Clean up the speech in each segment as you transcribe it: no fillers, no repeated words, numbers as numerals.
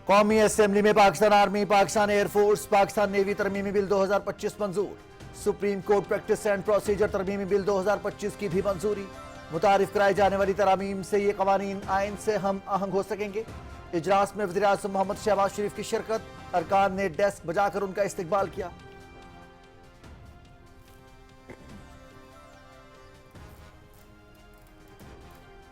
قومی اسمبلی میں Pakistan army, Pakistan air force, Pakistan navy ترمیمی بل 2025 منظور۔ Supreme court practice and procedure ترمیمی بل 2025 کی بھی منظوری۔ متعارف کرائی جانے والی ترامیم سے یہ قوانین آئین سے ہم آہنگ ہو سکیں گے۔ اجلاس میں وزیراعظم محمد شہباز شریف کی شرکت، ارکان نے ڈیسک بجا کر ان کا استقبال کیا۔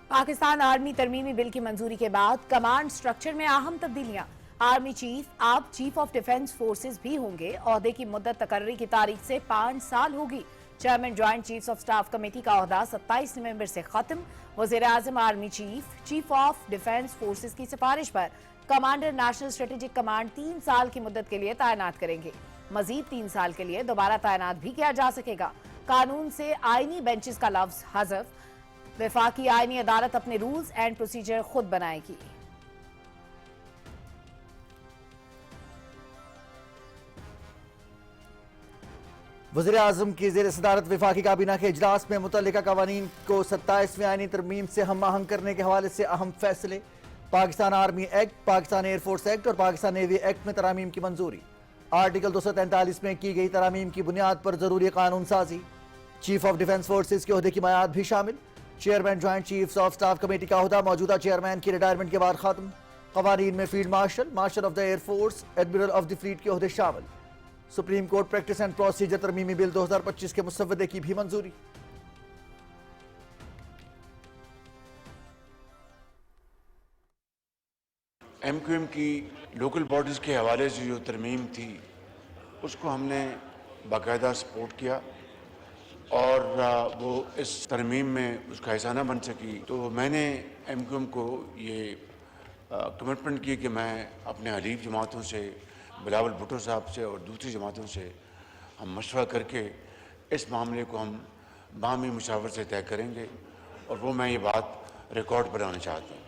پاکستان آرمی ترمیمی بل کی منظوری کے بعد کمانڈ سٹرکچر میں اہم تبدیلیاں۔ آرمی چیف اب چیف آف ڈیفنس فورسز بھی ہوں گے۔ عہدے کی مدت تقرری کی تاریخ سے 5 سال ہوگی۔ Chairman joint chiefs of staff committee کا عہدہ 27 نومبر سے ختم۔ وزیر اعظم army chief of defence forces کی سفارش پر کمانڈر نیشنل اسٹریٹجک کمانڈ 3 سال کی مدت کے لیے تعینات کریں گے۔ مزید 3 سال کے لیے دوبارہ تعینات بھی کیا جا سکے گا۔ قانون سے آئینی بینچز کا لفظ حذف۔ وفاقی آئینی عدالت اپنے رولز اینڈ پروسیجر خود بنائے گی۔ وزیر اعظم کی زیر صدارت وفاقی کابینہ کے اجلاس میں متعلقہ قوانین کو 27ویں آئینی ترمیم سے ہم آہنگ کرنے کے حوالے سے اہم فیصلے۔ Pakistan army act, Pakistan air force act اور پاکستان نیوی ایکٹ میں ترامیم کی منظوری۔ آرٹیکل 243 میں کی گئی ترامیم کی بنیاد پر ضروری قانون سازی۔ چیف آف ڈیفنس فورسز کے عہدے کی میعاد بھی شامل۔ Chairman joint chiefs of staff committee کا عہدہ موجودہ چیئرمین کی ریٹائرمنٹ کے بعد ختم۔ قوانین میں field marshal, marshal of the air force, admiral of the fleet کے عہدے شامل۔ Supreme court practice and procedure ترمیمی بل 2025 کے مسودے کی بھی منظوری۔ ایم کیو ایم کی لوکل باڈیز کے حوالے سے جو ترمیم تھی اس کو ہم نے باقاعدہ سپورٹ کیا، اور وہ اس ترمیم میں اس کا حصہ نہ بن سکی، تو میں نے ایم کیو ایم کو یہ کمٹمنٹ کی کہ میں اپنے حلیف جماعتوں سے، بلاول بھٹو صاحب سے اور دوسری جماعتوں سے ہم مشورہ کر کے اس معاملے کو ہم باہمی مشاورت سے طے کریں گے، اور وہ میں یہ بات ریکارڈ بنانا چاہتا ہوں۔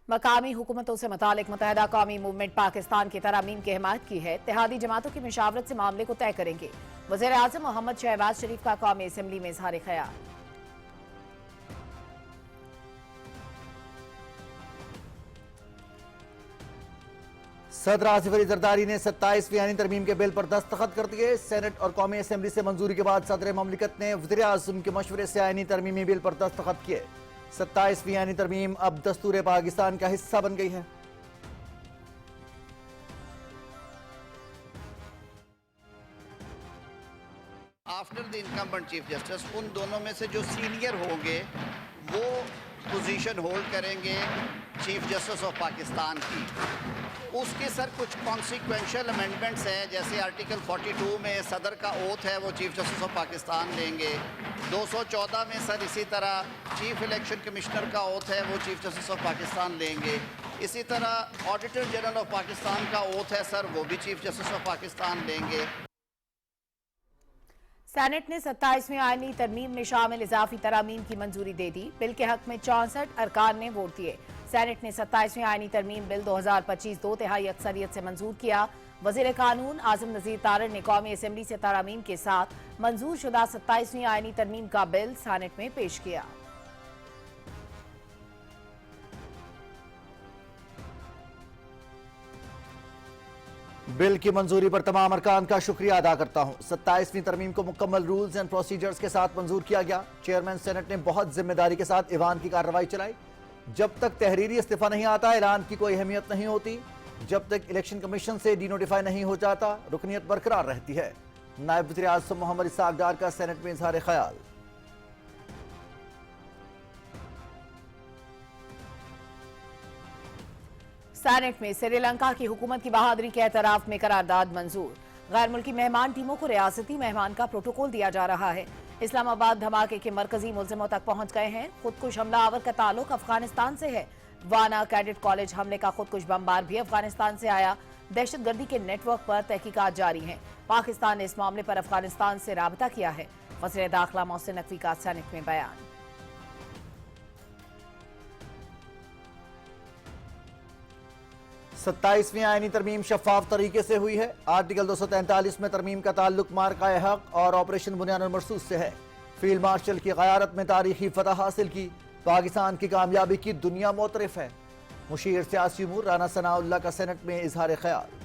مقامی حکومتوں سے متعلق متحدہ قومی موومنٹ پاکستان کی ترامیم کی حمایت کی ہے۔ اتحادی جماعتوں کی مشاورت سے معاملے کو طے کریں گے۔ وزیر اعظم محمد شہباز شریف کا قومی اسمبلی میں اظہار خیال۔ صدر آصف علی زرداری نے 27ویں آئینی ترمیم کے بل پر دستخط کر دیے۔ سینٹ اور قومی اسمبلی سے منظوری کے بعد صدر مملکت نے وزیر اعظم کے مشورے سے آئینی ترمیمی بل پر دستخط کیے۔ 27ویں آئینی ترمیم اب دستور پاکستان کا حصہ بن گئی ہے۔ After the incumbent chief justice, ان دونوں میں سے جو سینئر ہوں گے وہ پوزیشن ہولڈ کریں گے چیف جسٹس آف پاکستان کی۔ اس کے سر کچھ کانسیکوینشل امینڈمنٹس ہیں، جیسے آرٹیکل 42 میں صدر کا اوتھ ہے وہ چیف جسٹس آف پاکستان لیں گے۔ 214 میں سر اسی طرح چیف الیکشن کمشنر کا اوتھ ہے وہ چیف جسٹس آف پاکستان لیں گے۔ اسی طرح آڈیٹر جنرل آف پاکستان کا اوتھ ہے سر، وہ بھی چیف جسٹس آف پاکستان لیں گے۔ سینٹ نے 27ویں آئینی ترمیم میں شامل اضافی ترامیم کی منظوری دے دی۔ بل کے حق میں 64 ارکان نے ووٹ دیے۔ سینٹ نے 27ویں آئینی ترمیم بل 2025 2/3 اکثریت سے منظور کیا۔ وزیر قانون اعظم نذیر تارڑ نے قومی اسمبلی سے ترامیم کے ساتھ منظور شدہ 27ویں آئینی ترمیم کا بل سینٹ میں پیش کیا۔ بل کی منظوری پر تمام ارکان کا شکریہ ادا کرتا ہوں۔ 27ویں ترمیم کو مکمل رولز اینڈ پروسیجرز کے ساتھ منظور کیا گیا۔ چیئرمین سینٹ نے بہت ذمہ داری کے ساتھ ایوان کی کارروائی چلائی۔ جب تک تحریری استعفیٰ نہیں آتا اعلان کی کوئی اہمیت نہیں ہوتی۔ جب تک الیکشن کمیشن سے ڈی نوٹیفائی نہیں ہو جاتا رکنیت برقرار رہتی ہے۔ نائب وزیر اعظم محمد اسحاق ڈار کا سینٹ میں اظہار خیال۔ سینٹ میں سری لنکا کی حکومت کی بہادری کے اعتراف میں قرارداد منظور۔ غیر ملکی مہمان ٹیموں کو ریاستی مہمان کا پروٹوکول دیا جا رہا ہے۔ اسلام آباد دھماکے کے مرکزی ملزموں تک پہنچ گئے ہیں۔ خودکش حملہ آور کا تعلق افغانستان سے ہے۔ وانا کیڈٹ کالج حملے کا خودکش بمبار بھی افغانستان سے آیا۔ دہشت گردی کے نیٹ ورک پر تحقیقات جاری ہیں۔ پاکستان نے اس معاملے پر افغانستان سے رابطہ کیا ہے۔ وزیر داخلہ محسن نقوی کا سینٹ میں بیان۔ 27ویں آئینی ترمیم شفاف طریقے سے ہوئی ہے۔ آرٹیکل 243 میں ترمیم کا تعلق مارکہ حق اور آپریشن بنیان المرصوص سے ہے۔ فیلڈ مارشل کی قیادت میں تاریخی فتح حاصل کی۔ پاکستان کی کامیابی کی دنیا معترف ہے۔ مشیر سیاسی امور رانا ثناء اللہ کا سینٹ میں اظہار خیال۔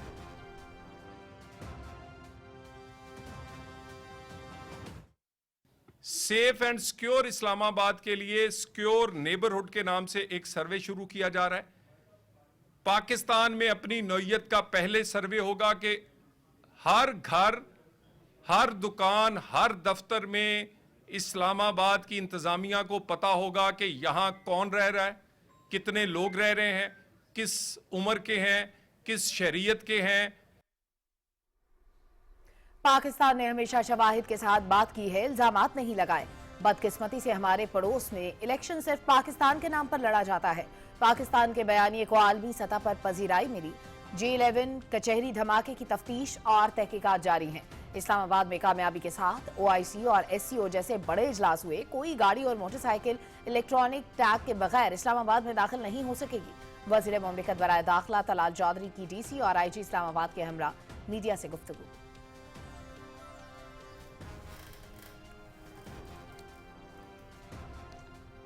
سیف اینڈ سیکیور اسلام آباد کے لیے سیکیور نیبرہڈ کے نام سے ایک سروے شروع کیا جا رہا ہے۔ پاکستان میں اپنی نوعیت کا پہلے سروے ہوگا کہ ہر گھر، ہر دکان، ہر دفتر میں اسلام آباد کی انتظامیہ کو پتا ہوگا کہ یہاں کون رہ رہا ہے، کتنے لوگ رہ رہے ہیں، کس عمر کے ہیں، کس شہریت کے ہیں۔ پاکستان نے ہمیشہ شواہد کے ساتھ بات کی ہے، الزامات نہیں لگائے۔ بدقسمتی سے ہمارے پڑوس میں الیکشن صرف پاکستان کے نام پر لڑا جاتا ہے۔ پاکستان کے بیانیے کو عالمی سطح پر پذیرائی ملی۔ G11 کچہری دھماکے کی تفتیش اور تحقیقات جاری ہیں۔ اسلام آباد میں کامیابی کے ساتھ OIC اور SCO جیسے بڑے اجلاس ہوئے۔ کوئی گاڑی اور موٹر سائیکل الیکٹرانک ٹیگ کے بغیر اسلام آباد میں داخل نہیں ہو سکے گی۔ وزیر مملکت برائے داخلہ طلال چودھری کی DC اور IG اسلام آباد کے ہمراہ میڈیا سے گفتگو۔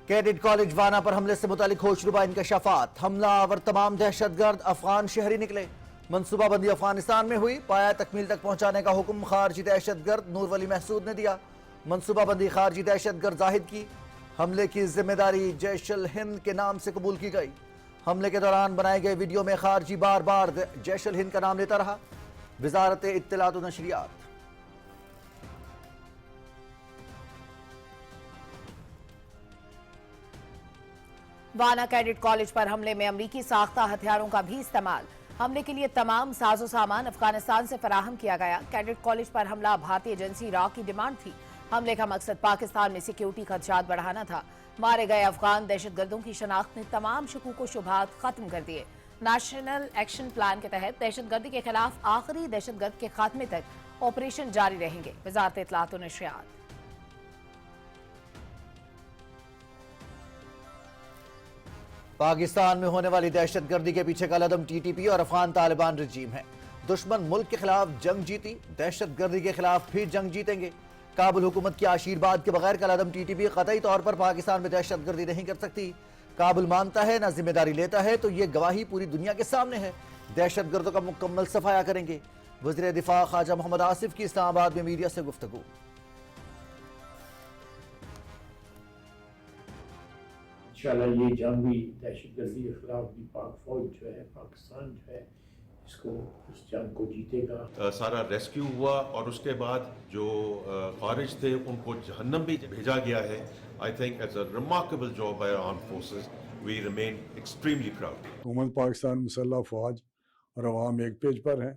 کیڈٹ کالج وانا پر حملے سے متعلق ہوشربا انکشافات۔ حملہ آور تمام دہشت گرد افغان شہری نکلے۔ منصوبہ بندی افغانستان میں ہوئی، پایہ تکمیل تک پہنچانے کا حکم خارجی دہشت گرد نور ولی محسود نے دیا۔ منصوبہ بندی خارجی دہشت گرد زاہد کی۔ حملے کی ذمہ داری جیش الہند کے نام سے قبول کی گئی۔ حملے کے دوران بنائے گئے ویڈیو میں خارجی بار بار جیش الہند کا نام لیتا رہا۔ وزارت اطلاعات و نشریات۔ وانا کیڈٹ کالج پر حملے میں امریکی ساختہ ہتھیاروں کا بھی استعمال۔ حملے کے لیے تمام ساز و سامان افغانستان سے فراہم کیا گیا۔ کیڈٹ کالج پر حملہ بھارتی ایجنسی را کی ڈیمانڈ تھی۔ حملے کا مقصد پاکستان میں سیکیورٹی خدشات بڑھانا تھا۔ مارے گئے افغان دہشت گردوں کی شناخت نے تمام شکوک و شبہات ختم کر دیے۔ نیشنل ایکشن پلان کے تحت دہشت گردی کے خلاف آخری دہشت گرد کے خاتمے تک آپریشن جاری رہیں گے۔ وزارت اطلاعات و نشریات۔ پاکستان میں ہونے والی دہشت گردی کے پیچھے کا عدم TTP اور افغان طالبان رجیم ہے۔ دشمن ملک کے خلاف جنگ جیتی، دہشت گردی کے خلاف بھی جنگ جیتیں گے۔ کابل حکومت کی آشیرواد کے بغیر کالعدم TTP قطعی طور پر پاکستان میں دہشت گردی نہیں کر سکتی۔ کابل مانتا ہے نہ ذمہ داری لیتا ہے تو یہ گواہی پوری دنیا کے سامنے ہے۔ دہشت گردوں کا مکمل صفایا کریں گے۔ وزیر دفاع خواجہ محمد آصف کی اسلام آباد میں میڈیا سے گفتگو۔ انشاءاللہ یہ جنگ بھی دہشت گردی کے خلاف بھی پاک فوج جو ہے، پاکستان جو ہے، اس جنگ کو جیتے گا۔ سارا ریسکیو ہوا اور اس کے بعد جو خارج تھے ان کو جہنم بھی بھیجا گیا ہے۔ I think it's a remarkable job by our armed forces. We remain extremely proud. حکومت پاکستان مسلح فوج اور عوام ایک پیج پر ہیں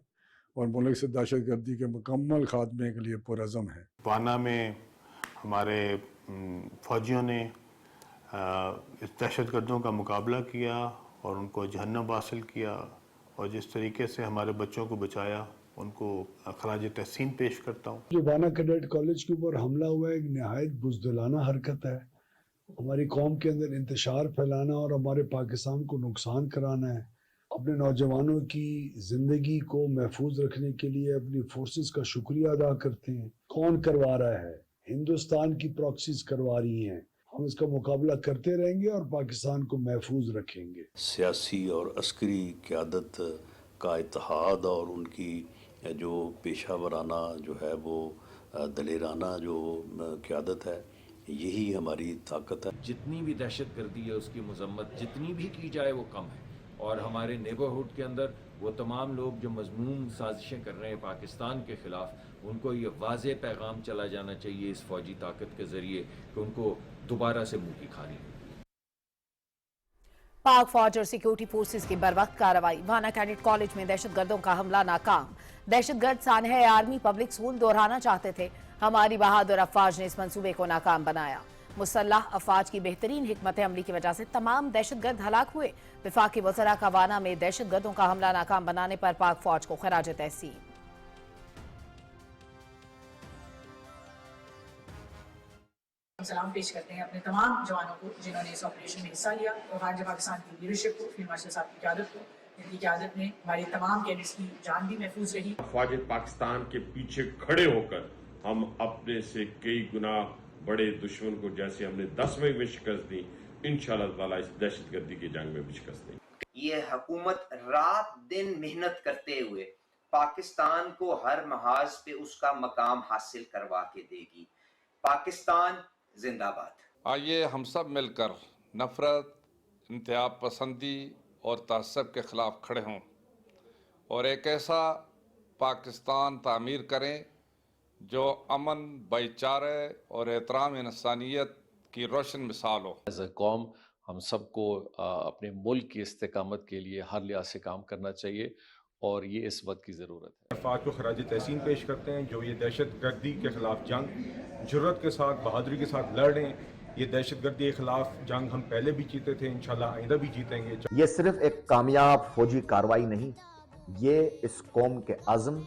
اور ملک سے دہشت گردی کے مکمل خاتمے کے لیے پرعزم ہیں۔ وانا میں ہمارے فوجیوں نے اس دہشت گردوں کا مقابلہ کیا اور ان کو جہنم حاصل کیا، اور جس طریقے سے ہمارے بچوں کو بچایا ان کو خراج تحسین پیش کرتا ہوں۔ جو وانا کیڈٹ کالج کے اوپر حملہ ہوا ہے ایک نہایت بزدلانہ حرکت ہے۔ ہماری قوم کے اندر انتشار پھیلانا اور ہمارے پاکستان کو نقصان کرانا ہے۔ اپنے نوجوانوں کی زندگی کو محفوظ رکھنے کے لیے اپنی فورسز کا شکریہ ادا کرتے ہیں۔ کون کروا رہا ہے؟ ہندوستان کی پراکسیز کروا رہی ہیں۔ ہم اس کا مقابلہ کرتے رہیں گے اور پاکستان کو محفوظ رکھیں گے۔ سیاسی اور عسکری قیادت کا اتحاد اور ان کی جو پیشہ ورانہ جو ہے وہ دلیرانہ جو قیادت ہے، یہی ہماری طاقت ہے۔ جتنی بھی دہشت گردی ہے اس کی مذمت جتنی بھی کی جائے وہ کم ہے، اور ہمارے نیبرہڈ کے اندر وہ تمام لوگ جو مذموم سازشیں کر رہے ہیں پاکستان کے خلاف، ان کو یہ واضح پیغام چلا جانا چاہیے اس فوجی طاقت کے ذریعے کہ ان کو دوبارہ سے منہ کی کھانی ہے۔ پاک فوج اور سیکیورٹی فورسز کی بروقت کارروائی۔ وانا کیڈٹ کالج میں دہشت گردوں کا حملہ ناکام۔ دہشت گرد سانحہ آرمی پبلک اسکول دہرانا چاہتے تھے۔ ہماری بہادر افواج نے اس منصوبے کو ناکام بنایا۔ مسلح افواج کی بہترین حکمت عملی کی وجہ سے تمام دہشت گرد ہلاک ہوئے۔ وفاقی وزراء کا وانا میں دہشت گردوں کا حملہ ناکام بنانے پر پاک فوج کو خراج تحسین۔ سلام پیش کرتے ہیں اپنے تمام جوانوں کو جنہوں نے اس آپریشن میں حصہ لیا، اور خارجہ پاکستان کی لیڈرشپ کو، فیلڈ مارشل صاحب کی قیادت کو، جن کی قیادت میں ہماری تمام کیڈٹس کی جان بھی محفوظ رہی۔ افواج پاکستان کے پیچھے کھڑے ہو کر ہم اپنے سے کئی گنا بڑے دشمن کو جیسے ہم نے 10 میں شکست دی، انشاءاللہ تعالی اس دہشت گردی کی جنگ میں بھی شکست دیں۔ یہ حکومت رات دن محنت کرتے ہوئے پاکستان کو ہر محاذ پہ اس کا مقام حاصل کروا کے دے گی. پاکستان زندہ باد. آئیے ہم سب مل کر نفرت، انتہا پسندی اور تعصب کے خلاف کھڑے ہوں اور ایک ایسا پاکستان تعمیر کریں جو امن، بھائی چارے اور احترام انسانیت کی روشن مثال ہو. ایز اے قوم ہم سب کو اپنے ملک کی استقامت کے لیے ہر لحاظ سے کام کرنا چاہیے اور یہ اس وقت کی ضرورت ہے. افراد کو خراج تحسین پیش کرتے ہیں جو یہ دہشت گردی کے خلاف جنگ جرأت کے ساتھ، بہادری کے ساتھ لڑ رہے ہیں. یہ دہشت گردی کے خلاف جنگ ہم پہلے بھی جیتے تھے، انشاءاللہ آئندہ بھی جیتیں گے. یہ صرف ایک کامیاب فوجی کارروائی نہیں، یہ اس قوم کے عزم،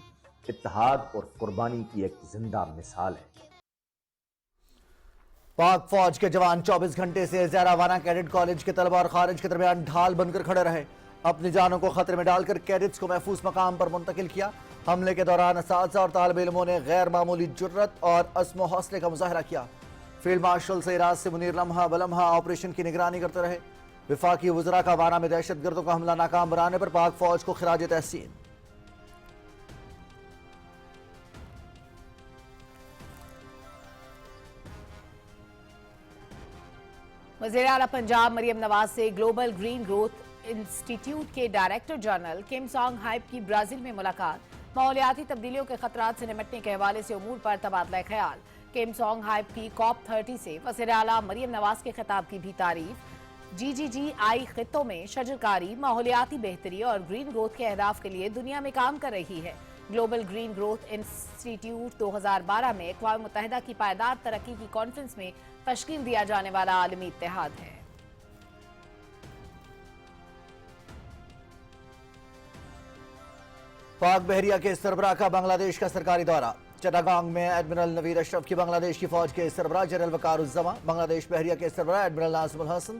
اتحاد اور قربانی کی ایک زندہ مثال ہے. پاک فوج کے جوان 24 گھنٹے سے زیادہ وانا کیڈٹ کالج کے طلبہ اور خارج کے درمیان ڈھال بن کر کھڑے رہے. اپنی جانوں کو خطرے میں ڈال کر کیڈٹس کو محفوظ مقام پر منتقل کیا. حملے کے دوران اساتذہ اور طالب علموں نے غیر معمولی جرت اور عزم و حوصلے کا مظاہرہ کیا. فیلڈ مارشل سیراج سے منیر لمحہ بلمحہ آپریشن کی نگرانی کرتے رہے. وفاقی وزراء کا وانا میں دہشت گردوں کا حملہ ناکام بنانے پر پاک فوج کو خراج تحسین. وزیر اعلیٰ پنجاب مریم نواز سے گلوبل گرین گروتھ انسٹیٹیوٹ کے ڈائریکٹر جنرل کم سانگ ہائپ کی برازیل میں ملاقات. ماحولیاتی تبدیلیوں کے خطرات سے نمٹنے کے حوالے سے امور پر تبادلہ خیال. کم سانگ ہائپ کی COP 30 سے وزیر اعلیٰ مریم نواز کے خطاب کی بھی تعریف. GGGI خطوں میں شجرکاری، ماحولیاتی بہتری اور گرین گروتھ کے اہداف کے لیے دنیا میں کام کر رہی ہے. گلوبل گرین گروتھ انسٹیٹیوٹ 2012 میں اقوام متحدہ کی پائیدار ترقی کی کانفرنس میں تشکیل دیا جانے والا عالمی اتحاد ہے. پاک بحریہ کے سربراہ کا بنگلہ دیش کا سرکاری دورہ. چٹاگانگ میں ایڈمرل نوید اشرف کی بنگلہ دیش کی فوج کے سربراہ جنرل وقار الزماں، بنگلہ دیش بحریہ کے سربراہ ایڈمرل ناظم الحسن،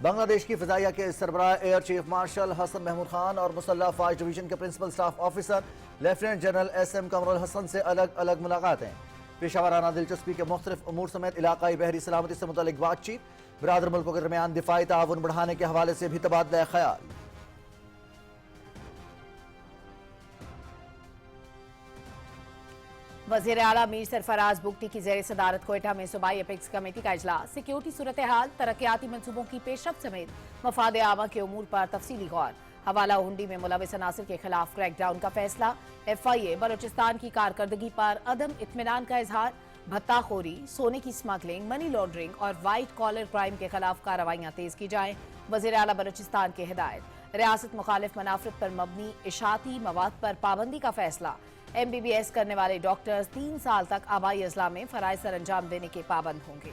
بنگلہ دیش کی فضائیہ کے سربراہ air chief marshal Hasan Mahmood Khan اور مسلح افواج ڈویژن کے principal staff officer lieutenant general SM Qamar ul Hassan سے الگ الگ ملاقاتیں. پیشہ ورانہ دلچسپی کے مختلف امور سمیت علاقائی بحری سلامتی سے متعلق بات چیت. برادر ملکوں کے درمیان دفاعی تعاون بڑھانے کے حوالے سے بھی تبادلہ خیال. وزیر اعلیٰ میر سرفراز بگٹی کی زیر صدارت کوئٹہ میں صوبائی اپیکس کمیٹی کا اجلاس. سیکیورٹی صورتحال، ترقیاتی منصوبوں کی پیش رفت سمیت مفاد عامہ کے امور پر تفصیلی غور. حوالہ ہنڈی میں ملوث عناصر کے خلاف کریک ڈاؤن کا فیصلہ. FIA بلوچستان کی کارکردگی پر عدم اطمینان کا اظہار. بھتہ خوری، سونے کی سمگلنگ، منی لانڈرنگ اور وائٹ کالر کرائم کے خلاف کارروائیاں تیز کی جائیں. وزیر اعلیٰ بلوچستان کی ہدایت. ریاست مخالف منافرت پر مبنی اشاعتی مواد پر پابندی کا فیصلہ. MBBS کرنے والے ڈاکٹرز 3 سال تک آبائی اضلاع میں فرائض سر انجام دینے کے پابند ہوں گے.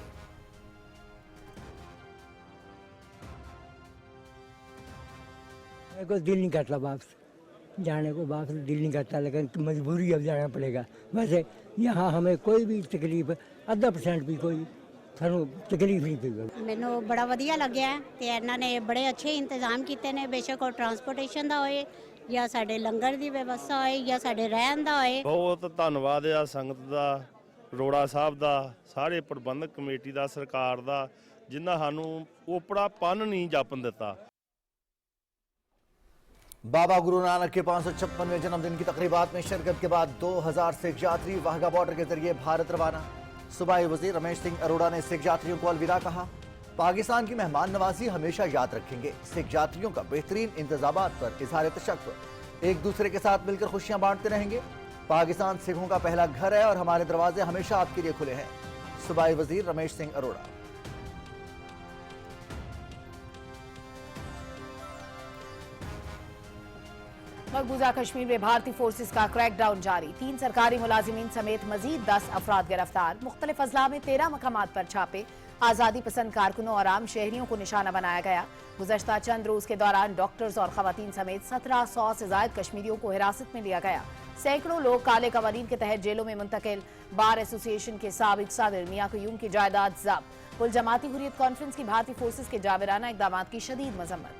کو دل نہیں کرتا واپس جانے کو، واپس دل نہیں کرتا، لیکن مجبوری اب جانا پڑے گا. ویسے یہاں ہمیں کوئی بھی تکلیف 0.5% بھی کوئی ਸਾਨੂੰ ਤਕਲੀਫ ਨਹੀਂ ਪਈ. ਮੈਨੂੰ ਬੜਾ ਵਧੀਆ ਲੱਗਿਆ ਤੇ ਇਹਨਾਂ ਨੇ ਬੜੇ ਅੱਛੇ ਇੰਤਜ਼ਾਮ ਕੀਤੇ ਨੇ, ਬੇਸ਼ੱਕ ਉਹ ਟਰਾਂਸਪੋਰਟੇਸ਼ਨ ਦਾ ਹੋਏ ਜਾਂ ਸਾਡੇ ਲੰਗਰ ਦੀ ਵਿਵਸਥਾ ਹੋਏ ਜਾਂ ਸਾਡੇ ਰਹਿਣ ਦਾ ਹੋਏ. ਬਹੁਤ ਧੰਨਵਾਦ ਆ ਸੰਗਤ ਦਾ, ਰੋੜਾ ਸਾਹਿਬ ਦਾ, ਸਾਰੇ ਪ੍ਰਬੰਧਕ ਕਮੇਟੀ ਦਾ, ਸਰਕਾਰ ਦਾ, ਜਿਨ੍ਹਾਂ ਸਾਨੂੰ ਓਪੜਾ ਪੰਨ ਨਹੀਂ ਜਾਪਣ ਦਿੱਤਾ. بابا گرو نانک کے 556ویں جنم دن کی تقریبات میں شرکت کے بعد 2000 سکھ یاتری واہگہ بارڈر کے ذریعے بھارت روانہ. صوبائی وزیر رمیش سنگھ اروڑا نے سکھ یاتریوں کو الوداع کہا. پاکستان کی مہمان نوازی ہمیشہ یاد رکھیں گے. سکھ یاتریوں کا بہترین انتظامات پر اظہار تشکر. ایک دوسرے کے ساتھ مل کر خوشیاں بانٹتے رہیں گے. پاکستان سکھوں کا پہلا گھر ہے اور ہمارے دروازے ہمیشہ آپ کے لیے کھلے ہیں. صوبائی وزیر رمیش سنگھ اروڑا. مقبوضہ کشمیر میں بھارتی فورسز کا کریک ڈاؤن جاری. 3 سرکاری ملازمین سمیت مزید 10 افراد گرفتار. مختلف اضلاع میں 13 مقامات پر چھاپے. آزادی پسند کارکنوں اور عام شہریوں کو نشانہ بنایا گیا. گزشتہ چند روز کے دوران ڈاکٹرز اور خواتین سمیت 1700 سے زائد کشمیریوں کو حراست میں لیا گیا. سینکڑوں لوگ کالے قوانین کے تحت جیلوں میں منتقل. بار ایسوسی ایشن کے سابق صدر میاں قیوم کی جائیداد ضبط. کل جماعتی حریت کانفرنس کی بھارتی فورسز کے جابرانہ اقدامات کی شدید مذمت.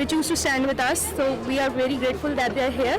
They choose to stand with us, so we are very grateful that they are here.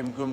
MQM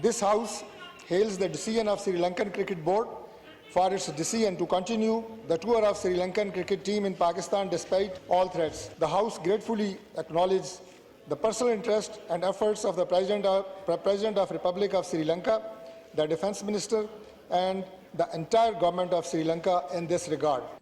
This House hails the decision of Sri Lankan Cricket Board for its decision to continue the tour of Sri Lankan cricket team in Pakistan despite all threats. The House gratefully acknowledges the personal interest and efforts of the President of Republic of Sri Lanka, the Defence Minister and the entire government of Sri Lanka in this regard.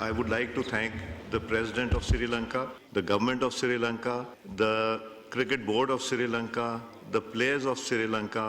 I would like to thank the President of Sri Lanka, the government of Sri Lanka, the Cricket Board of Sri Lanka, the players of Sri Lanka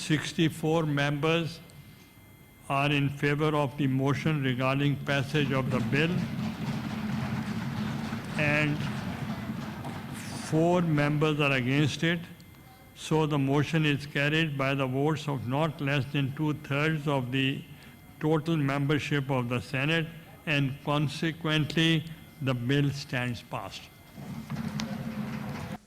64 members are in favor of the motion regarding passage of the bill and 4 members are against it. So the motion is carried by the votes of not less than 2/3 of the total membership of the Senate, and consequently the bill stands passed.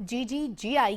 GGGI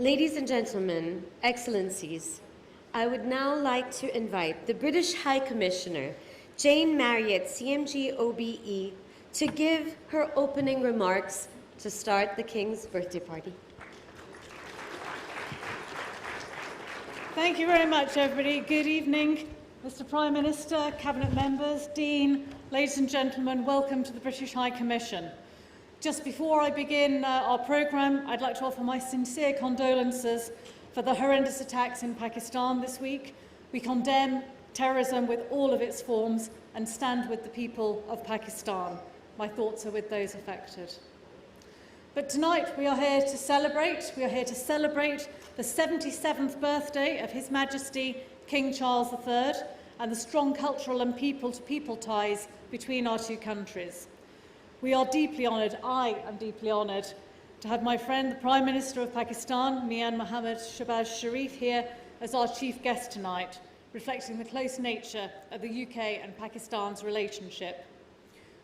Ladies and gentlemen, Excellencies, I would now like to invite the British High Commissioner, Jane Marriott, CMG OBE, to give her opening remarks to start the King's birthday party. Thank you very much, everybody. Good evening, Mr. Prime Minister, Cabinet members, Dean, ladies and gentlemen, welcome to the British High Commission. Just before I begin our programme, I'd like to offer my sincere condolences for the horrendous attacks in Pakistan this week. We condemn terrorism with all of its forms and stand with the people of Pakistan. My thoughts are with those affected. But tonight we are here to celebrate the 77th birthday of His Majesty King Charles III and the strong cultural and people-to-people ties between our two countries. We are deeply honoured, I am deeply honoured, to have my friend, the Prime Minister of Pakistan, Mian Mohammad Shehbaz Sharif, here as our chief guest tonight, reflecting the close nature of the UK and Pakistan's relationship.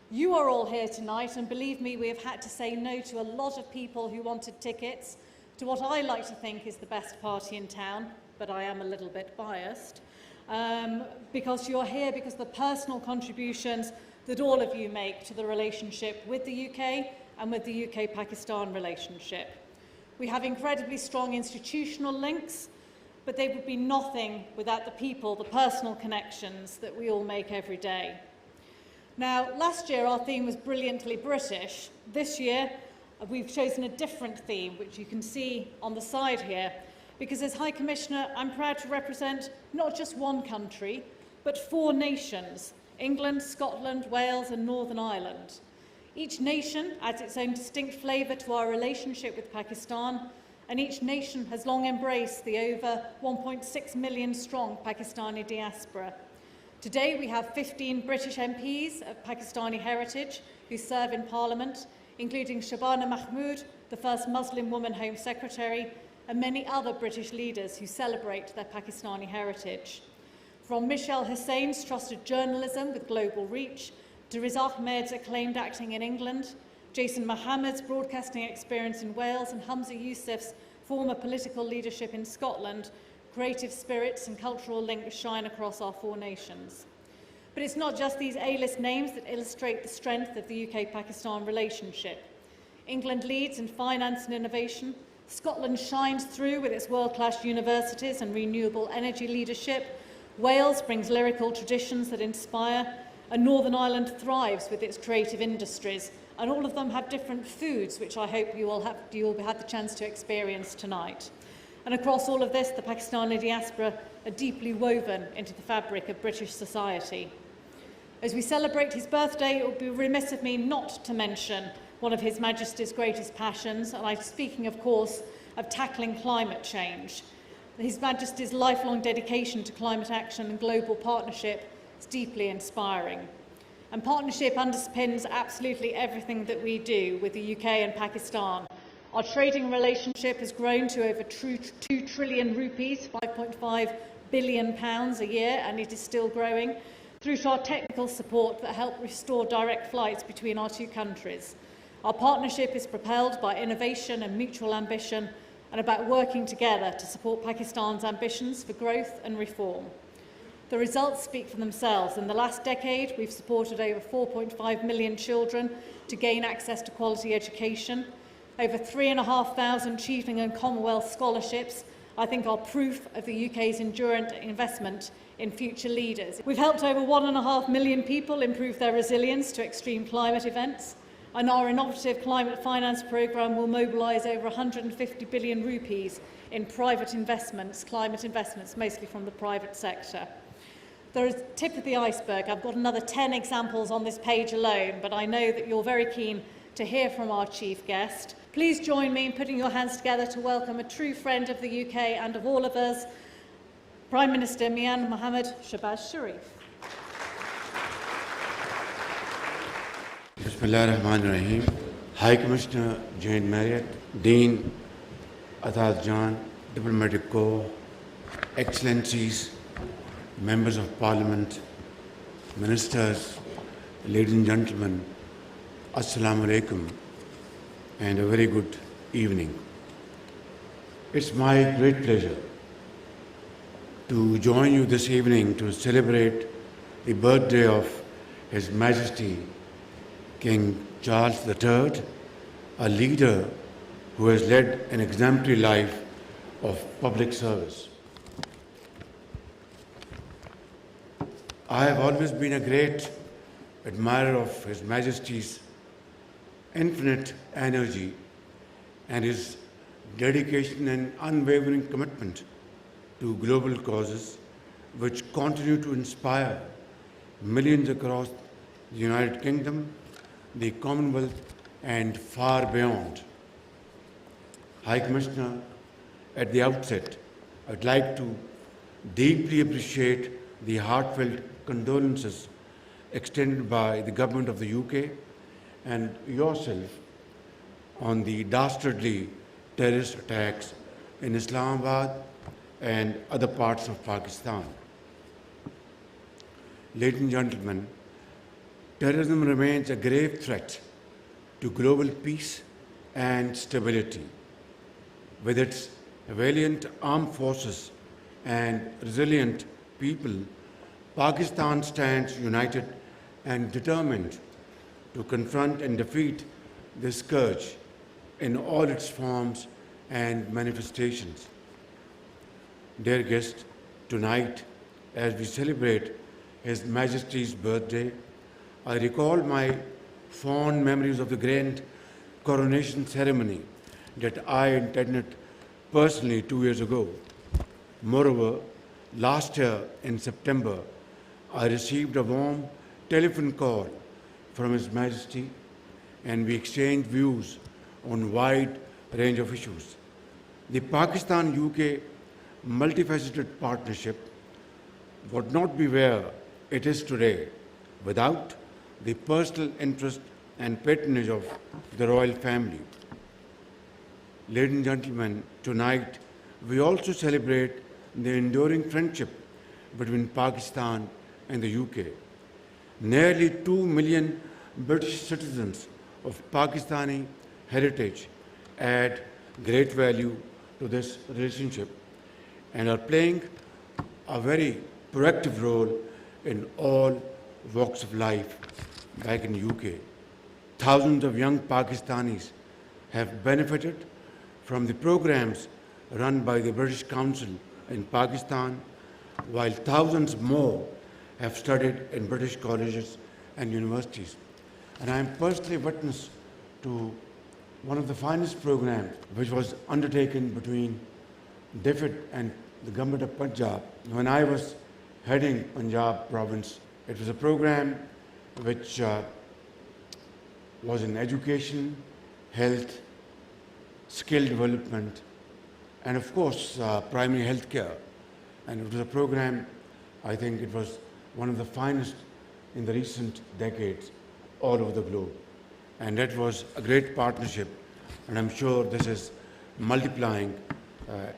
You are all here tonight, and believe me, we have had to say no to a lot of people who wanted tickets to what I like to think is the best party in town, but I am a little bit biased, because you're here because of the personal contributions that all of you make to the relationship with the UK and with the UK-Pakistan relationship. We have incredibly strong institutional links, but they would be nothing without the people, the personal connections that we all make every day. Now, last year our theme was brilliantly British. This year we've chosen a different theme, which you can see on the side here, because as High Commissioner, I'm proud to represent not just one country, but 4 nations: England, Scotland, Wales and Northern Ireland. Each nation adds its own distinct flavour to our relationship with Pakistan, and each nation has long embraced the over 1.6 million strong Pakistani diaspora. Today we have 15 British MPs of Pakistani heritage who serve in Parliament, including Shabana Mahmood, the first Muslim woman Home Secretary, and many other British leaders who celebrate their Pakistani heritage. From Michelle Hussein's trusted journalism with global reach, to Riz Ahmed's acclaimed acting in England, Jason Mohammed's broadcasting experience in Wales, and Hamza Yousaf's former political leadership in Scotland, creative spirits and cultural links shine across our 4 nations. But it's not just these A-list names that illustrate the strength of the UK-Pakistan relationship. England leads in finance and innovation, Scotland shines through with its world-class universities and renewable energy leadership, Wales brings lyrical traditions that inspire, and Northern Ireland thrives with its creative industries, and all of them have different foods, which I hope you will have the chance to experience tonight. And across all of this, the Pakistani diaspora are deeply woven into the fabric of British society. As we celebrate his birthday, it would be remiss of me not to mention one of His Majesty's greatest passions, and I'm speaking, of course, of tackling climate change. His Majesty's lifelong dedication to climate action and global partnership is deeply inspiring. And partnership underpins absolutely everything that we do with the UK and Pakistan. Our trading relationship has grown to over 2 trillion rupees, £5.5 billion a year, and it is still growing, through to our technical support that help restore direct flights between our 2 countries. Our partnership is propelled by innovation and mutual ambition, and about working together to support Pakistan's ambitions for growth and reform. The results speak for themselves. In the last decade, we've supported over 4.5 million children to gain access to quality education. Over 3,500 Chevening and Commonwealth scholarships, I think, are proof of the UK's enduring investment in future leaders. We've helped over 1.5 million people improve their resilience to extreme climate events, and our innovative climate finance programme will mobilise over 150 billion rupees in private investments, climate investments, mostly from the private sector. There is a tip of the iceberg. I've got another 10 examples on this page alone, but I know that you're very keen to hear from our chief guest. Please join me in putting your hands together to welcome a true friend of the UK and of all of us, Prime Minister Mian Mohammad Shehbaz Sharif. Bismillahirrahmanirrahim. High Commissioner Jane Marriott, Dean Ataz Jan, Diplomatic Corps, Excellencies, Members of Parliament, Ministers, ladies and gentlemen, Assalamu alaikum and a very good evening. It's my great pleasure to join you this evening to celebrate the birthday of His Majesty King Charles III, a leader who has led an exemplary life of public service. I have always been a great admirer of His Majesty's infinite energy and his dedication and unwavering commitment to global causes which continue to inspire millions across the United Kingdom, the Commonwealth, and far beyond. High Commissioner, at the outset, I'd like to deeply appreciate the heartfelt condolences extended by the government of the UK and yourself on the dastardly terrorist attacks in Islamabad and other parts of Pakistan. Ladies and gentlemen, terrorism remains a grave threat to global peace and stability. With its valiant armed forces and resilient people, Pakistan stands united and determined to confront and defeat this scourge in all its forms and manifestations. Dear guests, tonight, as we celebrate His Majesty's birthday, I recall my fond memories of the grand coronation ceremony that I attended personally 2 years ago. Moreover, last year in September, I received a warm telephone call from His Majesty and we exchanged views on a wide range of issues. The Pakistan-UK multifaceted partnership would not be where it is today without the personal interest and patronage of the royal family. Ladies and gentlemen, tonight we also celebrate the enduring friendship between Pakistan and the UK. Nearly 2 million British citizens of Pakistani heritage add great value to this relationship and are playing a very proactive role in all walks of life back in the UK. Thousands of young Pakistanis have benefited from the programs run by the British Council in Pakistan, while thousands more have studied in British colleges and universities. And I am personally witness to one of the finest programs which was undertaken between DFID and the government of Punjab. When I was heading Punjab province, it was a program which was in education, health, skill development, and of course primary health care. And it was a program, I think it was one of the finest in the recent decades all over the globe. And that was a great partnership, and I'm sure this is multiplying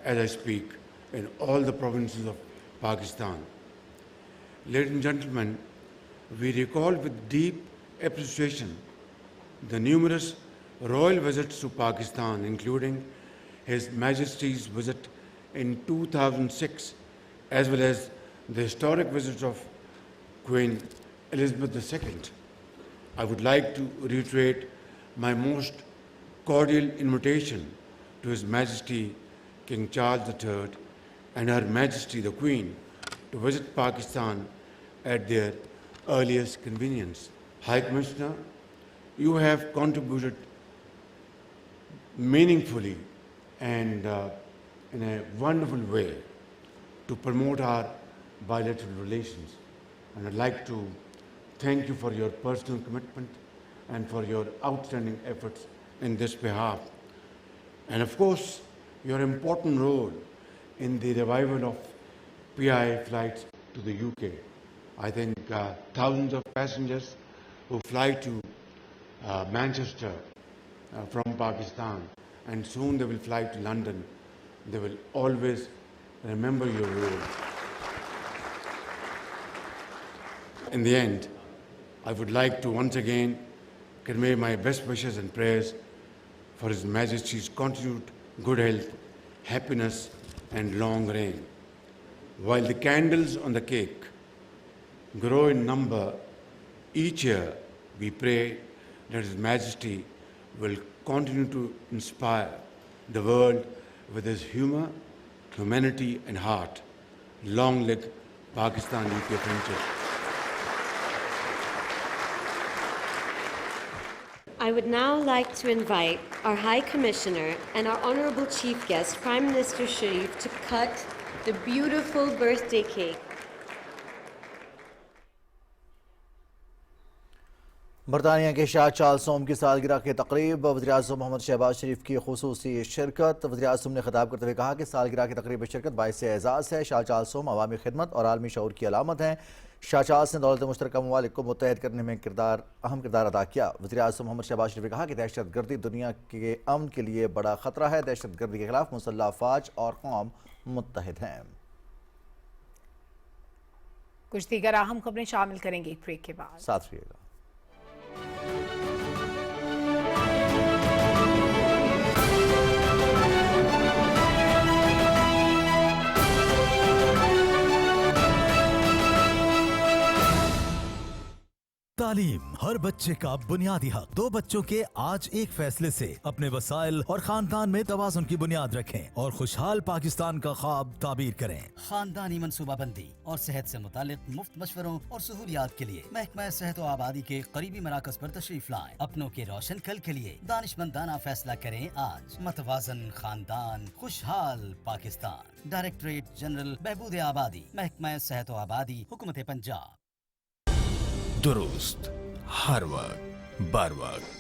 as I speak in all the provinces of Pakistan. Ladies and gentlemen, we recall with deep appreciation the numerous royal visits to Pakistan, including His Majesty's visit in 2006, as well as the historic visits of Queen Elizabeth II. I would like to reiterate my most cordial invitation to His Majesty King Charles III and Her Majesty the Queen to visit Pakistan at their earliest convenience. High Commissioner, you have contributed meaningfully and in a wonderful way to promote our bilateral relations. And I'd like to thank you for your personal commitment and for your outstanding efforts in this behalf. And of course, your important role in the revival of PI flights to the UK. I think thousands of passengers who fly to Manchester from Pakistan, and soon they will fly to London. They will always remember your role. In the end, I would like to once again convey my best wishes and prayers for His Majesty's continued good health happiness and long reign. While the candles on the cake grow in number each year, we pray that His Majesty will continue to inspire the world with his humor, humanity and heart. Long live Pakistan-UK friendship. I would now like to invite our High Commissioner and our Honourable Chief Guest, Prime Minister Sharif, to cut the beautiful birthday cake. برطانیہ کے شاہ Charles سوم کی سالگرہ کی تقریب، وزیراعظم محمد شہباز شریف کی خصوصی شرکت۔ وزیراعظم نے خطاب کرتے ہوئے کہا کہ سالگرہ کی تقریب میں شرکت باعث اعزاز ہے۔ شاہ چارلس سوم عوامی خدمت اور عالمی شعور کی علامت ہیں۔ شاہ چارلس نے دولت مشترکہ ممالک کو متحد کرنے میں اہم کردار ادا کیا۔ وزیراعظم محمد شہباز شریف نے کہا کہ دہشت گردی دنیا کے امن کے لیے بڑا خطرہ ہے۔ دہشت گردی کے خلاف مسلح افواج اور قوم متحد ہیں۔ کچھ دیگر اہم خبریں شامل کریں گے ایک بریک کے بعد۔ ساتھ رہیے گا۔ تعلیم ہر بچے کا بنیادی حق۔ 2 بچوں کے آج ایک فیصلے سے اپنے وسائل اور خاندان میں توازن کی بنیاد رکھیں اور خوشحال پاکستان کا خواب تعبیر کریں۔ خاندانی منصوبہ بندی اور صحت سے متعلق مفت مشوروں اور سہولیات کے لیے محکمہ صحت و آبادی کے قریبی مراکز پر تشریف لائیں۔ اپنوں کے روشن کل کے لیے دانشمندانہ فیصلہ کریں آج۔ متوازن خاندان، خوشحال پاکستان۔ ڈائریکٹریٹ جنرل بہبود آبادی، محکمہ صحت و آبادی، حکومت پنجاب۔ درست ہر وقت بر وقت۔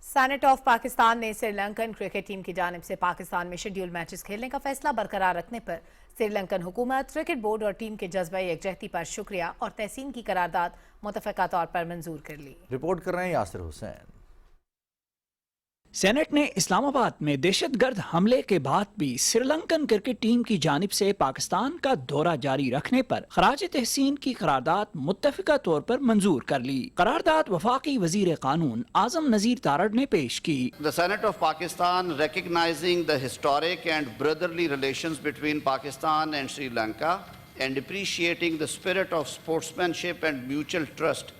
سینٹ آف پاکستان نے سری لنکن کرکٹ ٹیم کی جانب سے پاکستان میں شیڈول میچز کھیلنے کا فیصلہ برقرار رکھنے پر سری لنکن حکومت، کرکٹ بورڈ اور ٹیم کے جذبہ یکجہتی پر شکریہ اور تحسین کی قرارداد متفقہ طور پر منظور کر لی۔ رپورٹ کر رہے ہیں یاسر حسین۔ سینٹ نے اسلام آباد میں دہشت گرد حملے کے بعد بھی سری لنکن کرکٹ ٹیم کی جانب سے پاکستان کا دورہ جاری رکھنے پر خراج تحسین کی قرارداد متفقہ طور پر منظور کر لی۔ قرارداد وفاقی وزیر قانون اعظم نذیر تارڑ نے پیش کی۔ The Senate of Pakistan, recognizing the historic and brotherly relations between Pakistan and Sri Lanka and appreciating the spirit of sportsmanship and mutual trust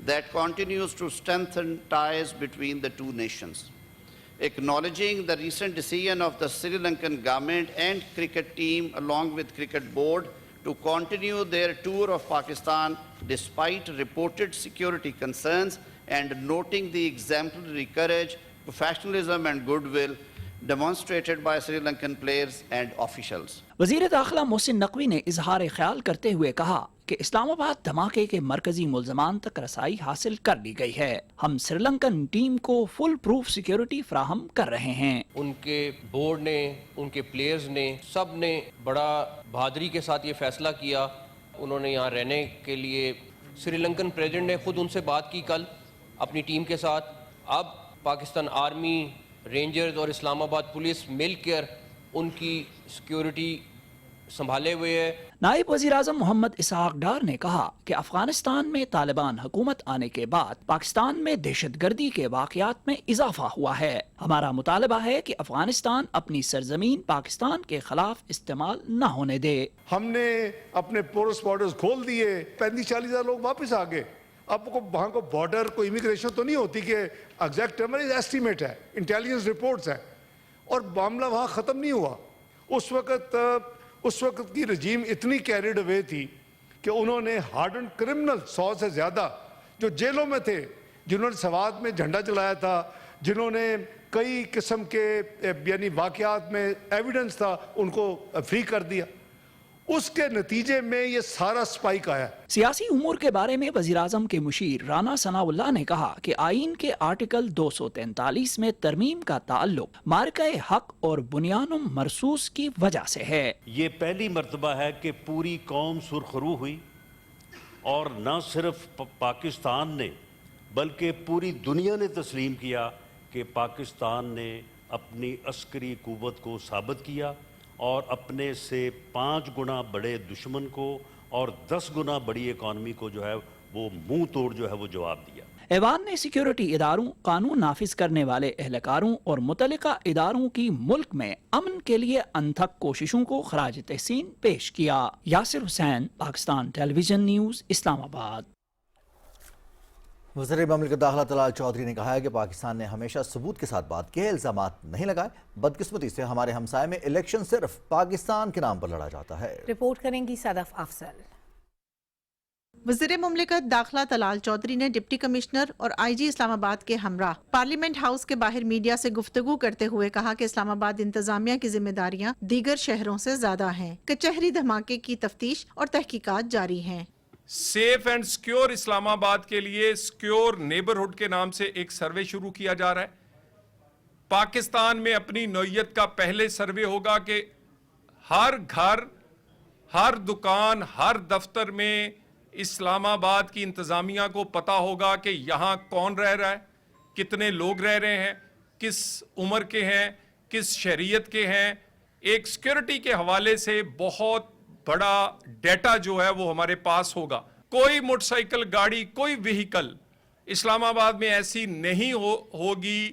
that continues to strengthen ties between the two nations. Acknowledging the recent decision of the Sri Lankan government and cricket team along with cricket board to continue their tour of Pakistan despite reported security concerns and noting the exemplary courage, professionalism and goodwill demonstrated by Sri Lankan players and officials. وزیر داخلہ محسن نقوی نے اظہار خیال کرتے ہوئے کہا کہ اسلام آباد دھماکے کے مرکزی ملزمان تک رسائی حاصل کر لی گئی ہے۔ ہم سری لنکن ٹیم کو فل پروف سیکیورٹی فراہم کر رہے ہیں۔ ان کے بورڈ نے، ان کے پلیئرز نے، سب نے بڑا بہادری کے ساتھ یہ فیصلہ کیا۔ انہوں نے یہاں رہنے کے لیے، سری لنکن پریزیڈنٹ نے خود ان سے بات کی کل اپنی ٹیم کے ساتھ۔ اب پاکستان آرمی، رینجرز اور اسلام آباد پولیس مل کر ان کی سیکیورٹی سنبھالے ہوئے ہے۔ نائب وزیر اعظم محمد اسحاق ڈار نے کہا کہ افغانستان میں طالبان حکومت آنے کے بعد پاکستان میں دہشت گردی کے واقعات میں اضافہ ہوا ہے۔ ہمارا مطالبہ ہے کہ افغانستان اپنی سرزمین پاکستان کے خلاف استعمال نہ ہونے دے۔ ہم نے اپنے پورس بارڈرز کھول دیے، 35-40 ہزار لوگ واپس آ گئے۔ اب وہاں کو بارڈر کو امیگریشن تو نہیں ہوتی کہ ایگزیکٹ ہماری ایسٹیمیٹ ہے، انٹیلیجنس رپورٹس ہیں، اور معاملہ وہاں ختم نہیں ہوا۔ اس وقت کی رجیم اتنی کیریڈ اوے تھی کہ انہوں نے ہارڈنڈ کرمنل 100 سے زیادہ جو جیلوں میں تھے، جنہوں نے سوات میں جھنڈا چلایا تھا، جنہوں نے کئی قسم کے یعنی واقعات میں ایویڈنس تھا، ان کو فری کر دیا۔ اس کے نتیجے میں یہ سارا سپائک آیا۔ سیاسی امور کے بارے میں وزیر اعظم کے مشیر رانا ثناء اللہ نے کہا کہ آئین کے آرٹیکل 243 میں ترمیم کا تعلق مارکہ حق اور بنیانم مرصوص کی وجہ سے ہے۔ یہ پہلی مرتبہ ہے کہ پوری قوم سرخرو ہوئی، اور نہ صرف پاکستان نے بلکہ پوری دنیا نے تسلیم کیا کہ پاکستان نے اپنی عسکری قوت کو ثابت کیا اور اپنے سے 5 گنا بڑے دشمن کو اور 10 گنا بڑی اکانومی کو جو ہے وہ منہ توڑ جو ہے وہ جواب دیا۔ ایوان نے سیکیورٹی اداروں، قانون نافذ کرنے والے اہلکاروں اور متعلقہ اداروں کی ملک میں امن کے لیے انتھک کوششوں کو خراج تحسین پیش کیا۔ یاسر حسین، پاکستان ٹیلی ویژن نیوز، اسلام آباد۔ وزیر مملکت داخلہ طلال چودھری نے کہا ہے کہ پاکستان نے ہمیشہ ثبوت کے ساتھ بات کی ہے، الزامات نہیں لگائے۔ بدقسمتی سے ہمارے ہمسائے میں الیکشن صرف پاکستان کے نام پر لڑا جاتا ہے۔ رپورٹ کریں گی صدف افضل۔ وزیر مملکت داخلہ طلال چودھری نے ڈپٹی کمشنر اور آئی جی اسلام آباد کے ہمراہ پارلیمنٹ ہاؤس کے باہر میڈیا سے گفتگو کرتے ہوئے کہا کہ اسلام آباد انتظامیہ کی ذمہ داریاں دیگر شہروں سے زیادہ ہیں۔ کچہری دھماکے کی تفتیش اور تحقیقات جاری ہیں۔ سیف اینڈ سکیور اسلام آباد کے لیے سکیور نیبرہڈ کے نام سے ایک سروے شروع کیا جا رہا ہے۔ پاکستان میں اپنی نوعیت کا پہلے سروے ہوگا کہ ہر گھر، ہر دکان، ہر دفتر میں اسلام آباد کی انتظامیہ کو پتا ہوگا کہ یہاں کون رہ رہا ہے، کتنے لوگ رہ رہے ہیں، کس عمر کے ہیں، کس شہریت کے ہیں۔ ایک سیکیورٹی کے حوالے سے بہت بڑا ڈیٹا جو ہے وہ ہمارے پاس ہوگا۔ کوئی موٹر سائیکل گاڑی، کوئی وہیکل اسلام آباد میں ایسی نہیں ہوگی،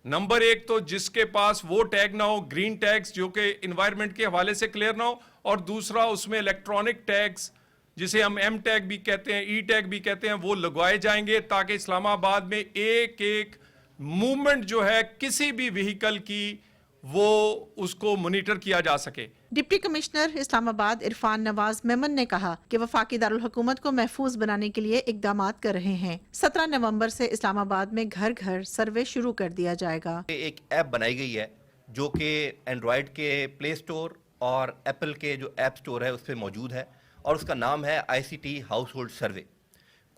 نمبر ایک تو جس کے پاس وہ ٹیگ نہ ہو، گرین ٹیگز جو کہ انوائرمنٹ کے حوالے سے کلیئر نہ ہو، اور دوسرا اس میں الیکٹرانک ٹیگز جسے ہم ایم ٹیگ بھی کہتے ہیں، ای ٹیگ بھی کہتے ہیں، وہ لگوائے جائیں گے تاکہ اسلام آباد میں ایک ایک موومنٹ جو ہے کسی بھی وہیکل کی وہ اس کو مانیٹر کیا جا سکے۔ ڈپٹی کمشنر اسلام آباد عرفان نواز میمن نے کہا کہ وفاقی دارالحکومت کو محفوظ بنانے کے لیے اقدامات کر رہے ہیں۔ 17 نومبر سے اسلام آباد میں گھر گھر سروے شروع کر دیا جائے گا۔ ایک ایپ بنائی گئی ہے جو کہ اینڈرائیڈ کے پلے سٹور اور ایپل کے جو ایپ سٹور ہے اس پہ موجود ہے، اور اس کا نام ہے ICT ہاؤس ہولڈ سروے۔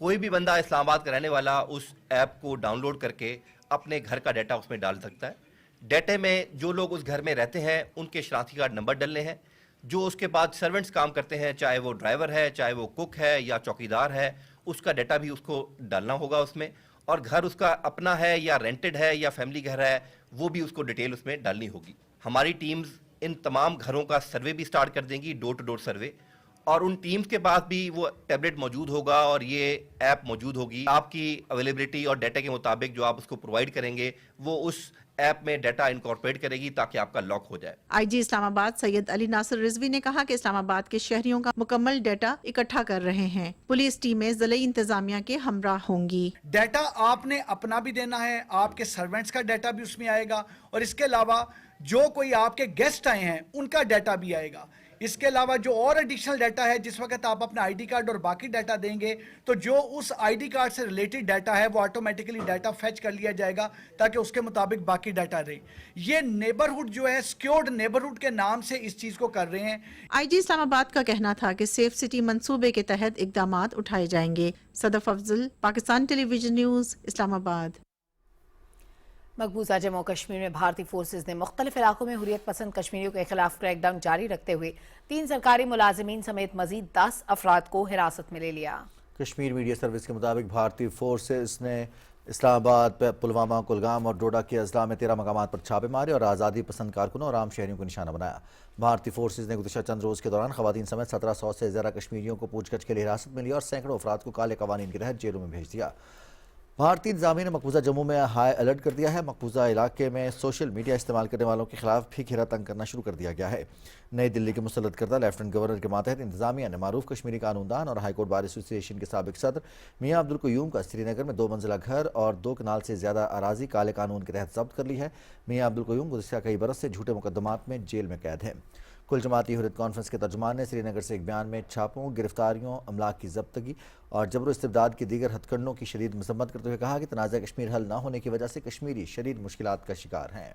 کوئی بھی بندہ اسلام آباد کا رہنے والا اس ایپ کو ڈاؤن لوڈ کر کے اپنے گھر کا ڈیٹا اس میں ڈال سکتا ہے۔ ڈیٹے میں جو لوگ اس گھر میں رہتے ہیں ان کے شناختی کارڈ نمبر ڈلنے ہیں، جو اس کے بعد سرونٹس کام کرتے ہیں، چاہے وہ ڈرائیور ہے، چاہے وہ کک ہے یا چوکیدار ہے، اس کا ڈیٹا بھی اس کو ڈالنا ہوگا اس میں، اور گھر اس کا اپنا ہے یا رینٹڈ ہے یا فیملی گھر ہے وہ بھی اس کو ڈیٹیل اس میں ڈالنی ہوگی۔ ہماری ٹیمز ان تمام گھروں کا سروے بھی سٹارٹ کر دیں گی، ڈور ٹو ڈور سروے، اور ان ٹیمز کے پاس بھی وہ ٹیبلٹ موجود ہوگا اور یہ ایپ موجود ہوگی۔ آپ کی اویلیبلٹی اور ڈیٹا کے مطابق جو آپ اس کو پرووائڈ کریں گے وہ اس ایپ میں ڈیٹا انکارپوریٹ کرے گی تاکہ آپ کا لاک ہو جائے۔ آئی جی اسلام آباد سید علی ناصر رضوی نے کہا کہ اسلام آباد کے شہریوں کا مکمل ڈیٹا اکٹھا کر رہے ہیں۔ پولیس ٹیمیں ضلعی انتظامیہ کے ہمراہ ہوں گی۔ ڈیٹا آپ نے اپنا بھی دینا ہے، آپ کے سرونٹس کا ڈیٹا بھی اس میں آئے گا، اور اس کے علاوہ جو کوئی آپ کے گیسٹ آئے ہیں ان کا ڈیٹا بھی آئے گا۔ اس کے علاوہ جو اور ایڈیشنل ڈیٹا ہے، جس وقت آپ اپنا آئی ڈی کارڈ اور باقی ڈیٹا دیں گے تو جو اس آئی ڈی کارڈ سے ریلیٹڈ ڈیٹا ہے وہ آٹومیٹکلی ڈیٹا فیچ کر لیا جائے گا تاکہ اس کے مطابق باقی ڈیٹا رہے۔ یہ نیبرہڈ جو ہے سیکیورڈ نیبرہڈ کے نام سے اس چیز کو کر رہے ہیں۔ آئی جی اسلام آباد کا کہنا تھا کہ سیف سٹی منصوبے کے تحت اقدامات اٹھائے جائیں گے۔ صدف افضل، پاکستان ٹیلی ویژن نیوز، اسلام آباد۔ مقبوضہ جموں کشمیر میں بھارتی فورسز نے مختلف علاقوں میں حریت پسند کشمیریوں کے خلاف کریک ڈاؤن جاری رکھتے ہوئے 3 سرکاری ملازمین سمیت مزید 10 افراد کو حراست میں لے لیا۔ کشمیر میڈیا سروس کے مطابق بھارتی فورسز نے اسلام آباد، پلوامہ، کلگام اور ڈوڈا کے اضلاع میں 13 مقامات پر چھاپے مارے اور آزادی پسند کارکنوں اور عام شہریوں کو نشانہ بنایا۔ بھارتی فورسز نے گزشتہ چند روز کے دوران خواتین سمیت 1700 سے زیادہ کشمیریوں کو پوچھ گچھ کے لیے حراست میں لیا اور سینکڑوں افراد کو کالے قوانین کے تحت جیلوں میں بھیج دیا۔ بھارتی انتظامیہ نے مقبوضہ جموں میں ہائی الرٹ کر دیا ہے۔ مقبوضہ علاقے میں سوشل میڈیا استعمال کرنے والوں کے خلاف بھی گھیرا تنگ کرنا شروع کر دیا گیا ہے۔ نئی دلی کے مسلط کردہ لیفٹننٹ گورنر کے ماتحت انتظامیہ نے معروف کشمیری قانون دان اور ہائی کورٹ بار ایسوسی ایشن کے سابق صدر میاں عبدالقیوم کا سری نگر میں 2 منزلہ گھر اور 2 کنال سے زیادہ اراضی کالے قانون کے تحت ضبط کر لی ہے۔ میاں عبدالقیوم گزشتہ کئی برس سے جھوٹے مقدمات میں جیل میں قید ہیں۔ کل جماعتی حریت کانفرنس کے ترجمان نے سری نگر سے ایک بیان میں چھاپوں، گرفتاریوں، املاک کی ضبطگی اور جبر و استبداد کی دیگر ہتھ کنڈوں کی شدید مذمت کرتے ہوئے کہا کہ تنازع کشمیر حل نہ ہونے کی وجہ سے کشمیری شدید مشکلات کا شکار ہیں۔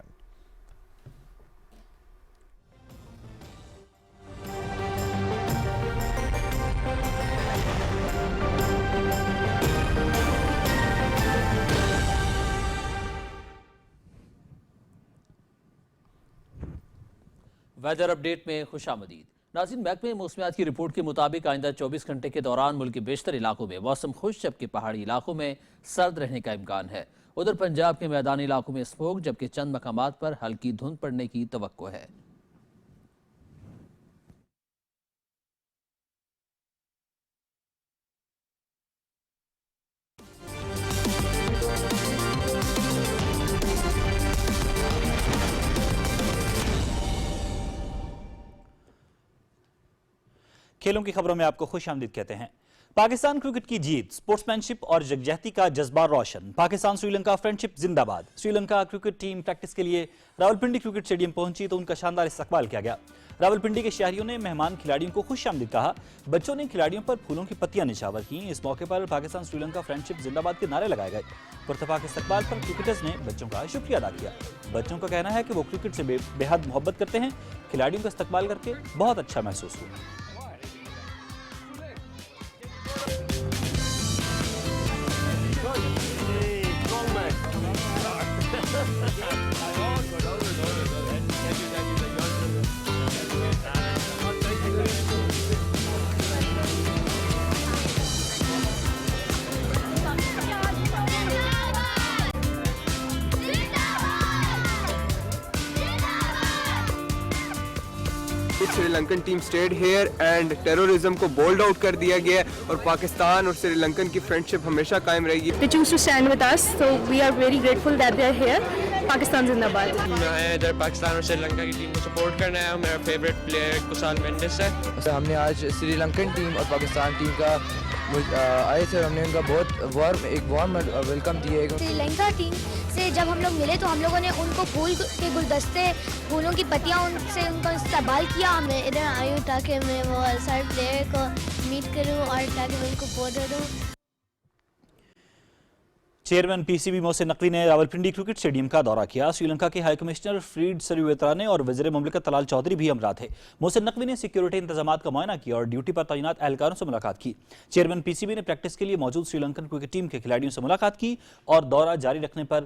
ویدر اپڈیٹ میں خوش آمدید۔ ناظرین، محکمہ موسمیات کی رپورٹ کے مطابق آئندہ 24 گھنٹے کے دوران ملک کے بیشتر علاقوں میں موسم خوش، جبکہ پہاڑی علاقوں میں سرد رہنے کا امکان ہے۔ ادھر پنجاب کے میدانی علاقوں میں اسموگ، جبکہ چند مقامات پر ہلکی دھند پڑنے کی توقع ہے۔ کھیلوں کی خبروں میں آپ کو خوش آمدید کہتے ہیں۔ پاکستان کرکٹ کی جیت، سپورٹسمینشپ اور یکجہتی کا جذبہ روشن۔ پاکستان سری لنکا فرینڈشپ زندہ باد۔ Sri Lanka cricket team practice کے لیے راولپنڈی کرکٹ اسٹیڈیم پہنچی تو ان کا شاندار استقبال کیا گیا۔ راولپنڈی کے شہریوں نے مہمان کھلاڑیوں کو خوش آمدید کہا۔ بچوں نے کھلاڑیوں پر پھولوں کی پتیاں نچھاور کیں۔ اس موقع پر پاکستان سری لنکا فرینڈشپ زندہ باد کے نعرے لگائے گئے۔ پرتپاک استقبال پر کرکٹرز نے بچوں کا شکریہ ادا کیا۔ بچوں کا کہنا ہے کہ وہ کرکٹ سے بے حد محبت کرتے ہیں۔ کھلاڑیوں کا استقبال کر کے بہت اچھا محسوس ہوا۔ Sri Lankan team stayed here and terrorism کو بولڈ آؤٹ کر دیا گیا ہے اور پاکستان اور سری لنکن کی فرینڈشپ ہمیشہ قائم رہے گی۔ They choose to stand with us, so we are very grateful that they are here. Pakistan زندہ باد۔ میں ادھر پاکستان اور سری لنکا کی ٹیم کو سپورٹ کرنا ہے۔ میرا فیوریٹ پلیئر کسال مینڈس ہے۔ ہم نے آج سری لنکن ٹیم اور پاکستان ٹیم کا آئے تھے، ہم نے ان کا بہت وارم ویلکم دیا۔ سری لنکا ٹیم سے جب ہم لوگ ملے تو ہم لوگوں نے ان کو پھول کے گلدستے، پھولوں کی پتیاں ان سے ان کا استقبال کیا۔ میں ادھر آئی ہوں تاکہ میں وہ سارے پلیئر کو میٹ کروں اور تاکہ میں ان کو پوڈر دوں۔ Chairman P C B Mohsin Naqvi نے راولپنڈی کرکٹ اسٹیڈیم کا دورہ کیا۔ سری لنکا کے ہائی کمشنر فریڈ سریویترانے اور وزیر مملکت طلال چودھری بھی ہمراہ تھے۔ محسن نقوی نے سیکیورٹی انتظامات کا معائنہ کیا اور ڈیوٹی پر تعینات اہلکاروں سے ملاقات کی۔ چیئرمین پی سی بی نے پریکٹس کے لیے موجود سری لنکن کرکٹ ٹیم کے کھلاڑیوں سے ملاقات کی اور دورہ جاری رکھنے پر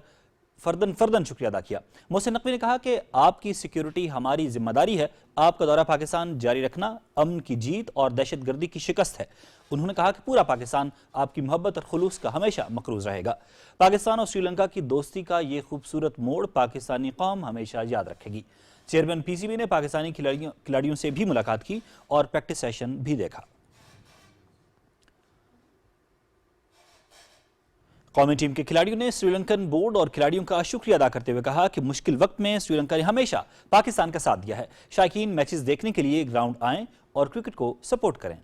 فردن شکریہ ادا کیا۔ محسن نقوی نے کہا کہ آپ کی سیکیورٹی ہماری ذمہ داری ہے۔ آپ کا دورہ پاکستان جاری رکھنا امن کی جیت اور دہشت گردی کی شکست ہے۔ انہوں نے کہا کہ پورا پاکستان آپ کی محبت اور خلوص کا ہمیشہ مقروض رہے گا۔ پاکستان اور سری لنکا کی دوستی کا یہ خوبصورت موڑ پاکستانی قوم ہمیشہ یاد رکھے گی۔ چیئرمین پی سی بی نے پاکستانی کھلاڑیوں سے بھی ملاقات کی اور پریکٹس سیشن بھی دیکھا۔ قومی ٹیم کے کھلاڑیوں نے سری لنکن بورڈ اور کھلاڑیوں کا شکریہ ادا کرتے ہوئے کہا کہ مشکل وقت میں سری لنکا نے ہمیشہ پاکستان کا ساتھ دیا ہے۔ شائقین میچز دیکھنے کے لیے گراؤنڈ آئیں اور کرکٹ کو سپورٹ کریں۔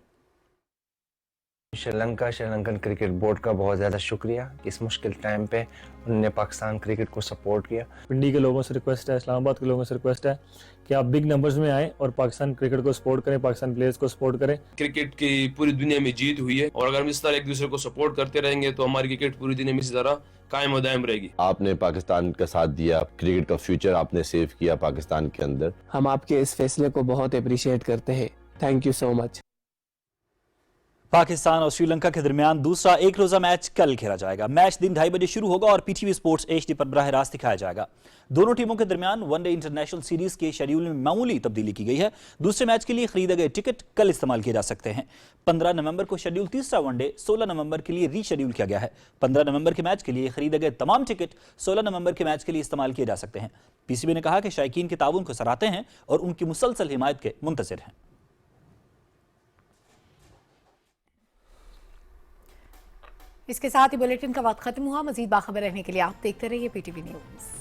شری لنکن کرکٹ بورڈ کا بہت زیادہ شکریہ کہ اس مشکل ٹائم پہ انہوں نے پاکستان کرکٹ کو سپورٹ کیا۔ پنڈی کے لوگوں سے ریکویسٹ ہے، اسلام آباد کے لوگوں سے ریکویسٹ ہے کہ آپ بگ نمبرز میں آئیں اور پاکستان کرکٹ کو سپورٹ کریں، پاکستان پلیئرز کو سپورٹ کریں۔ کرکٹ کی پوری دنیا میں جیت ہوئی ہے اور اگر ہم اس طرح ایک دوسرے کو سپورٹ کرتے رہیں گے تو ہماری کرکٹ پوری دنیا میں اسی طرح قائم و دائم رہے گی۔ آپ نے پاکستان کا ساتھ دیا، کرکٹ کا فیوچر آپ نے سیو کیا پاکستان کے اندر۔ ہم آپ کے اس فیصلے کو بہت اپریشیٹ کرتے ہیں۔ تھینک یو سو مچ۔ پاکستان اور سری لنکا کے درمیان دوسرا ایک روزہ میچ کل کھیلا جائے گا۔ میچ دن 2:30 بجے شروع ہوگا اور P T V sports HD پر براہ راست دکھایا جائے گا۔ دونوں ٹیموں کے درمیان ون ڈے انٹرنیشنل سیریز کے شیڈول میں معمولی تبدیلی کی گئی ہے۔ دوسرے میچ کے لیے خریدے گئے ٹکٹ کل استعمال کیے جا سکتے ہیں۔ 15 نومبر کو شیڈول تیسرا ون ڈے 16 نومبر کے لیے ری شیڈول کیا گیا ہے۔ 15 نومبر کے میچ کے لیے خریدے گئے تمام ٹکٹ 16 نومبر کے میچ کے لیے استعمال کیے جا سکتے ہیں۔ پی سی بی نے کہا کہ شائقین کے تعاون کو سراہتے ہیں اور ان کی مسلسل حمایت کے منتظر ہیں۔ اس کے ساتھ ہی بلیٹن کا وقت ختم ہوا۔ مزید باخبر رہنے کے لیے آپ دیکھتے رہیے PTV نیوز۔